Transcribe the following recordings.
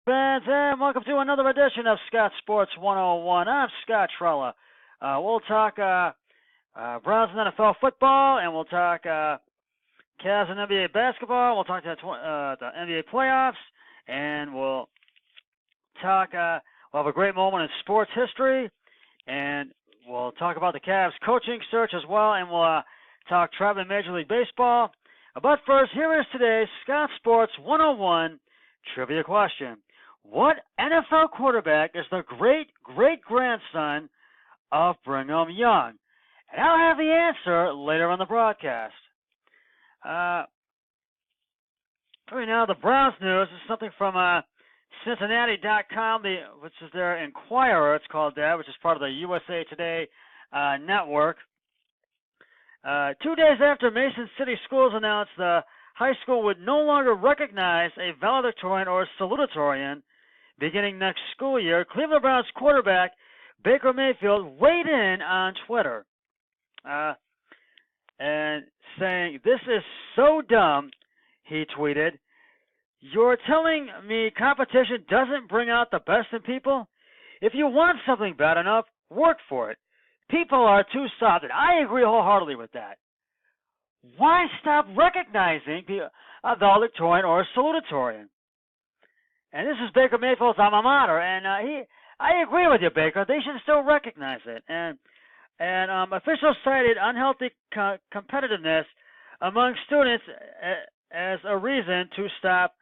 Fans, and welcome to another edition of Scott Sports 101. I'm Scott Trella. We'll talk Browns and NFL football, and we'll talk Cavs and NBA basketball. We'll talk the NBA playoffs, and we'll talk. We'll have a great moment in sports history, and we'll talk about the Cavs coaching search as well, and we'll talk traveling Major League Baseball. But first, here is today's Scott Sports 101 trivia question. What NFL quarterback is the great-great-grandson of Brigham Young? And I'll have the answer later on the broadcast. Right now, the Browns news is something from Cincinnati.com, which is their Inquirer, it's called that, which is part of the USA Today network. 2 days after Mason City Schools announced the high school would no longer recognize a valedictorian or salutatorian beginning next school year, Cleveland Browns quarterback Baker Mayfield weighed in on Twitter and saying, "This is so dumb," he tweeted. "You're telling me competition doesn't bring out the best in people? If you want something bad enough, work for it. People are too soft." And I agree wholeheartedly with that. Why stop recognizing a valedictorian or a salutatorian? And this is Baker Mayfield's alma mater, and I agree with you, Baker. They should still recognize it. And officials cited unhealthy competitiveness among students as a reason to stop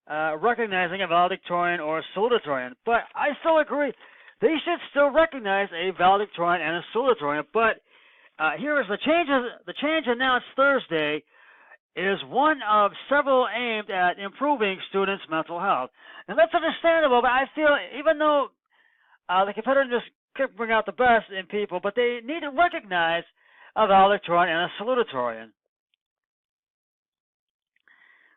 recognizing a valedictorian or a salutatorian. But I still agree. They should still recognize a valedictorian and a salutatorian. But here is the change. The change announced Thursday is one of several aimed at improving students' mental health. And that's understandable, but I feel even though the competitiveness could bring out the best in people, but they need to recognize a valedictorian and a salutatorian.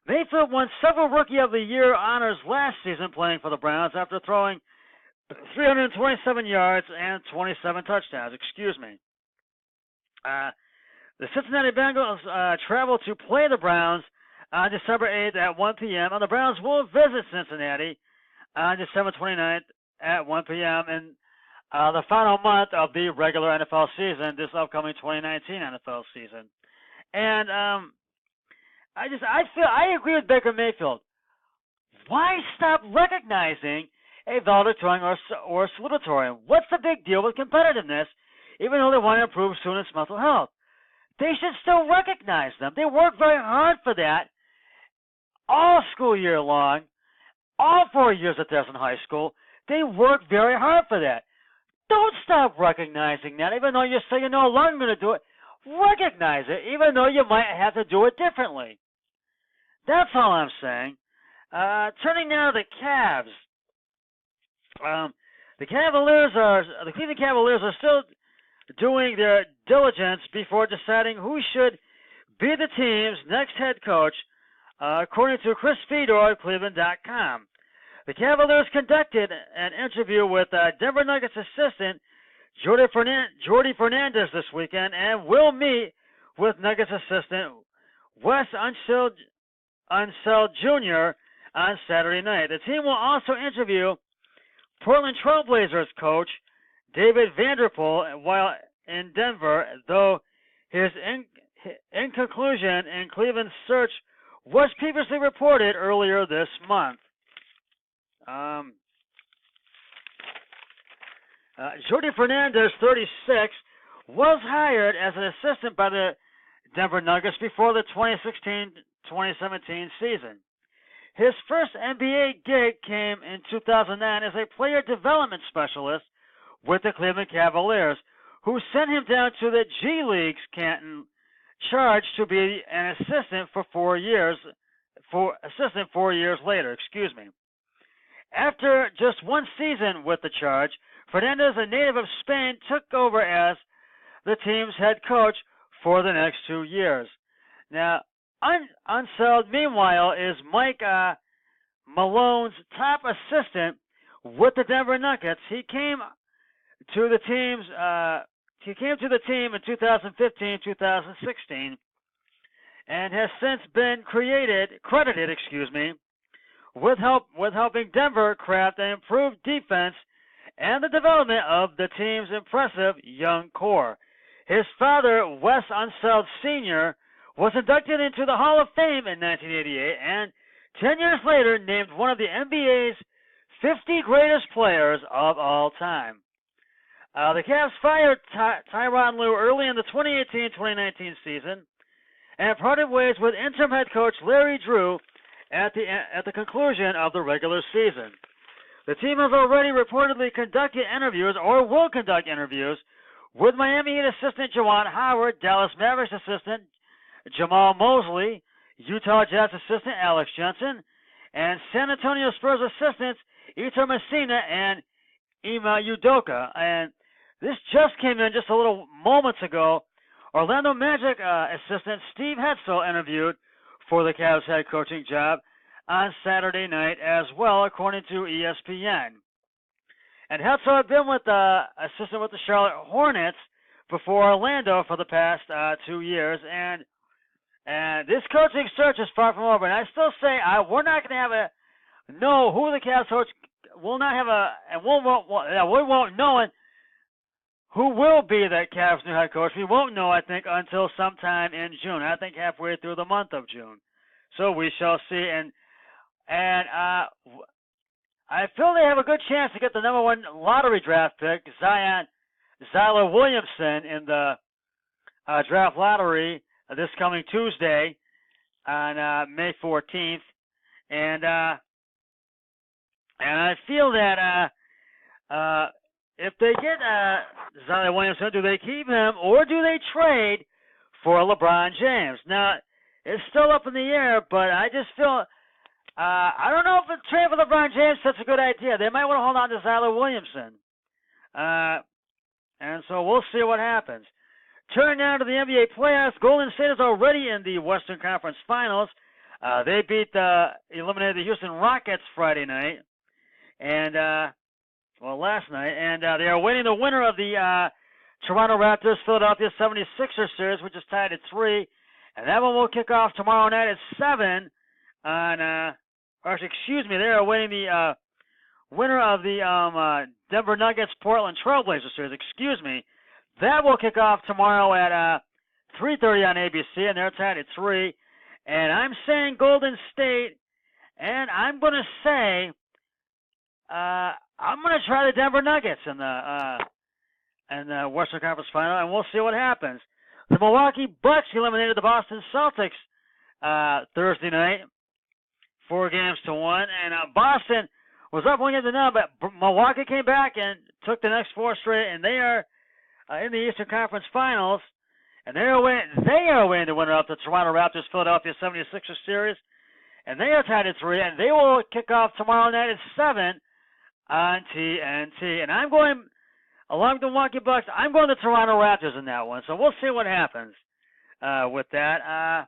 Mayfield won several Rookie of the Year honors last season playing for the Browns after throwing 327 yards and 27 touchdowns. The Cincinnati Bengals travel to play the Browns on December 8th at 1 p.m. And the Browns will visit Cincinnati on December 29th at 1 p.m. in the final month of the regular NFL season, this upcoming 2019 NFL season. And I agree with Baker Mayfield. Why stop recognizing a valedictorian or a salutatorian? What's the big deal with competitiveness, even though they want to improve students' mental health? They should still recognize them. They work very hard for that all school year long, all 4 years that they're in high school. They work very hard for that. Don't stop recognizing that, even though you say you're no longer going to do it. Recognize it, even though you might have to do it differently. That's all I'm saying. Turning now to the Cavs. The Cleveland Cavaliers are still doing their diligence before deciding who should be the team's next head coach, according to Chris Fedor of Cleveland.com. The Cavaliers conducted an interview with Denver Nuggets assistant Jordy Fernandez this weekend and will meet with Nuggets assistant Wes Unseld Jr. on Saturday night. The team will also interview Portland Trail Blazers coach David Vanderpool while in Denver, though his inconclusion in Cleveland's search was previously reported earlier this month. Jordy Fernandez, 36, was hired as an assistant by the Denver Nuggets before the 2016-2017 season. His first NBA gig came in 2009 as a player development specialist with the Cleveland Cavaliers, who sent him down to the G League's Canton, charged to be an assistant for 4 years. 4 years later. After just one season with the Charge, Fernandez, a native of Spain, took over as the team's head coach for the next 2 years. Now, Unseld, meanwhile, is Mike Malone's top assistant with the Denver Nuggets. He came to the team in 2015-2016 and has since been credited with helping Denver craft an improved defense and the development of the team's impressive young core. His father, Wes Unseld Sr., was inducted into the Hall of Fame in 1988 and 10 years later named one of the NBA's 50 greatest players of all time. The Cavs fired Tyronn Lue early in the 2018-2019 season and parted ways with interim head coach Larry Drew at the conclusion of the regular season. The team has already reportedly conducted interviews or will conduct interviews with Miami Heat assistant Juwan Howard, Dallas Mavericks assistant Jamal Mosley, Utah Jazz assistant Alex Jensen, and San Antonio Spurs assistants Ito Messina and Ime Udoka. And this just came in just a little moments ago. Orlando Magic assistant Steve Hetzel interviewed for the Cavs head coaching job on Saturday night as well, according to ESPN. And Hetzel had been with assistant with the Charlotte Hornets before Orlando for the past 2 years, and this coaching search is far from over. And I still say we're not going to know who the Cavs coach will not have and we won't know who will be that Cavs new head coach. We won't know, I think, until sometime in June. I think halfway through the month of June. So we shall see. And I feel they have a good chance to get the number 1 lottery draft pick, Zyler Williamson, in the draft lottery this coming Tuesday on May 14th. And I feel that if they get Zion Williamson, do they keep him or do they trade for LeBron James? Now, it's still up in the air, but I just feel I don't know if a trade for LeBron James is such a good idea. They might want to hold on to Zion Williamson. And so we'll see what happens. Turning now to the NBA playoffs, Golden State is already in the Western Conference Finals. They eliminated the Houston Rockets Friday night, and last night, and they are waiting the winner of the Toronto Raptors Philadelphia 76ers series, which is tied at 3, and that one will kick off tomorrow night at 7 on. They are awaiting the winner of the Denver Nuggets Portland Trailblazers series. That will kick off tomorrow at 3:30 on ABC, and they're tied at 3. And I'm saying Golden State, and I'm going to say I'm going to try the Denver Nuggets in the Western Conference Final, and we'll see what happens. The Milwaukee Bucks eliminated the Boston Celtics Thursday night, 4-1, and Boston was up 1-0, but Milwaukee came back and took the next 4 straight, and they are in the Eastern Conference Finals, and they are winning the winner of the Toronto Raptors Philadelphia 76ers series, and they are tied at 3, and they will kick off tomorrow night at 7 on TNT. And I'm going, along with the Milwaukee Bucks, I'm going to Toronto Raptors in that one, so we'll see what happens with that.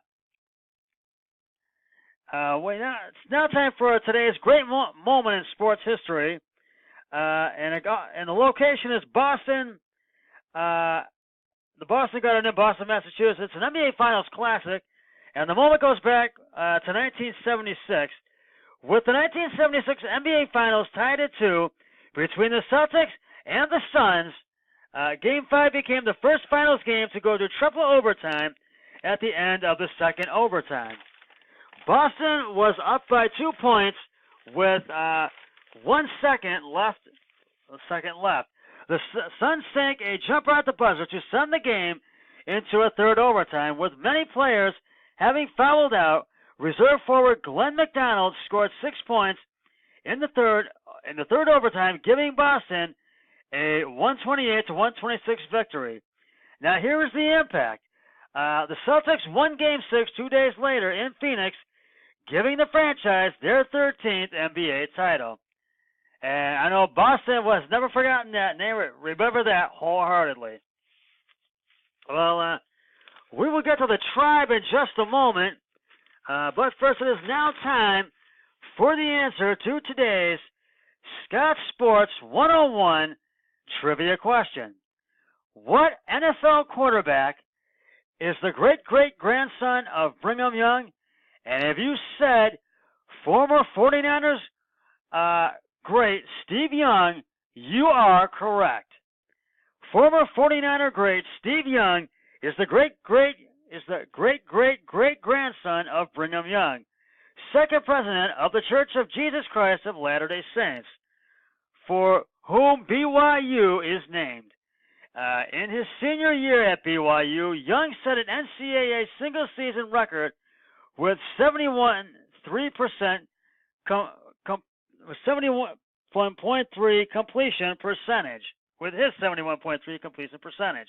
It's now time for today's great moment in sports history, and the location is Boston. The Boston Garden in Boston, Massachusetts. It's an NBA Finals Classic, and the moment goes back to 1976, with the 1976 NBA Finals tied at 2 between the Celtics and the Suns. Game 5 became the first Finals game to go to triple overtime at the end of the second overtime. Boston was up by 2 points with 1 second left. The Suns sank a jumper at the buzzer to send the game into a third overtime, with many players having fouled out. Reserve forward Glenn McDonald scored 6 points in the third overtime, giving Boston a 128-126 victory. Now here is the impact. The Celtics won Game 6 2 days later in Phoenix, giving the franchise their 13th NBA title. And I know Boston was never forgotten that, and they remember that wholeheartedly. Well, we will get to the tribe in just a moment, but first it is now time for the answer to today's Scott Sports 101 trivia question. What NFL quarterback is the great-great-grandson of Brigham Young? And if you said Former 49ers great Steve Young, you are correct. Former 49er great Steve Young is the great grandson of Brigham Young, second president of the Church of Jesus Christ of Latter-day Saints, for whom BYU is named. In his senior year at BYU, Young set an NCAA single-season record with 71.3% 71.3 completion percentage. With his 71.3 completion percentage.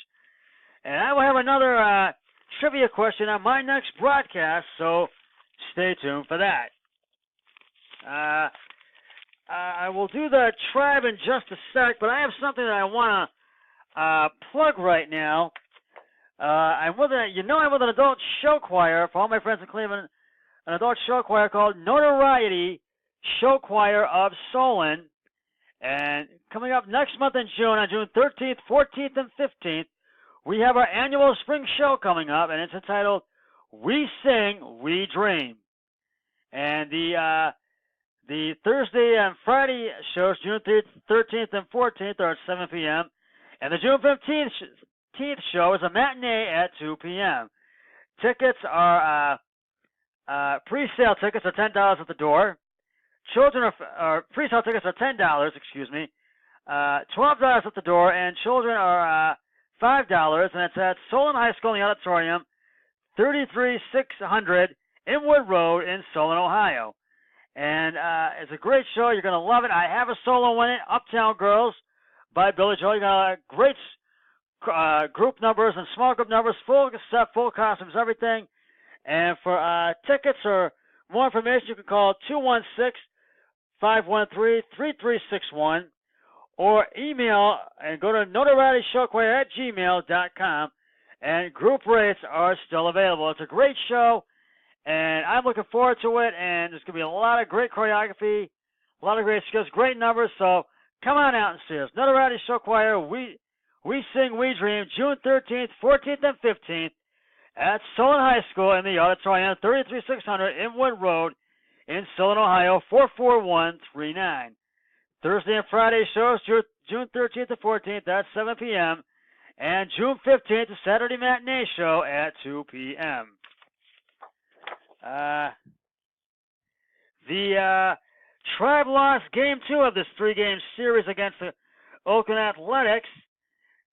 And I will have another trivia question on my next broadcast, so stay tuned for that. I will do the tribe in just a sec, but I have something that I want to plug right now. I'm with an adult show choir for all my friends in Cleveland, an adult show choir called Notoriety Show Choir of Solon. And coming up next month in June, on June 13th, 14th, and 15th, we have our annual spring show coming up, and it's entitled We Sing, We Dream. And the Thursday and Friday shows, June 13th and 14th, are at 7 p.m. And the June 15th show is a matinee at 2 p.m. Tickets are, pre-sale tickets are $10 at the door. Children are pre-sale tickets are $10, $12 at the door, and children are $5, and it's at Solon High School in the auditorium, 33600 Inwood Road in Solon, Ohio. And it's a great show. You're going to love it. I have a solo in it, Uptown Girls by Billy Joel. You got great group numbers and small group numbers, full set, full costumes, everything. And for tickets or more information, you can call 216-513-3361 or email and go to notorietyshow@gmail.com, and group rates are still available. It's a great show, and I'm looking forward to it, and there's going to be a lot of great choreography, a lot of great skills, great numbers, so come on out and see us. Notoriety Show Choir, we Sing, We Dream, June 13th, 14th, and 15th at Solon High School in the auditorium, 33600 Inwood Road in Solon, Ohio, 44139. Thursday and Friday shows, June 13th to 14th at 7 p.m. and June 15th, the Saturday matinee show at 2 p.m. The Tribe lost Game 2 of this three-game series against the Oakland Athletics,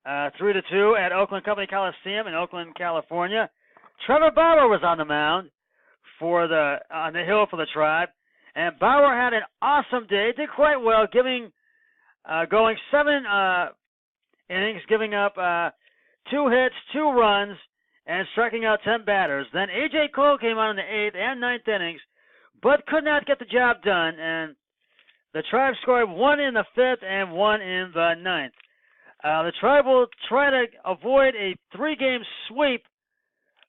3-2 at Oakland Company Coliseum in Oakland, California. Trevor Bauer was on the mound on the hill for the Tribe, and Bauer had an awesome day. Did quite well, going 7 innings, giving up 2 hits, 2 runs, and striking out 10 batters. Then A.J. Cole came on in the 8th and 9th innings, but could not get the job done, and the Tribe scored 1 in the 5th and 1 in the 9th. The Tribe will try to avoid a 3-game sweep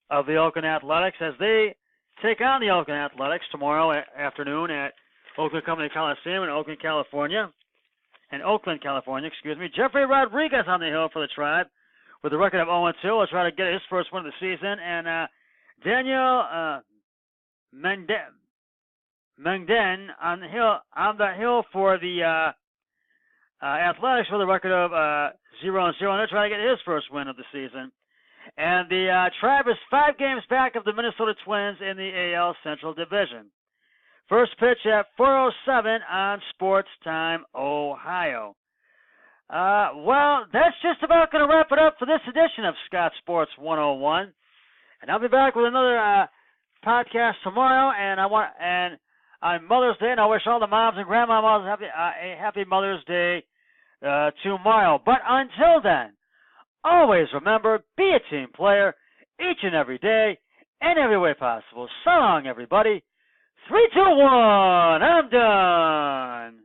of the Oakland Athletics as they take on the Oakland Athletics tomorrow afternoon at Oakland Company Coliseum in Oakland, California. Jeffrey Rodriguez on the hill for the Tribe with a record of 0-2. Will try to get his first win of the season. And Daniel Mengden on the hill for the Athletics with a record of 0-0. They're trying to get his first win of the season. And the Tribe is 5 games back of the Minnesota Twins in the AL Central Division. First pitch at 4:07 on Sports Time, Ohio. Well, that's just about going to wrap it up for this edition of Scott Sports 101. And I'll be back with another podcast tomorrow. And on Mother's Day, and I wish all the moms and grandmas a happy Mother's Day tomorrow. But until then, always remember, be a team player each and every day, in every way possible. So long, everybody. 3, 2, 1, I'm done.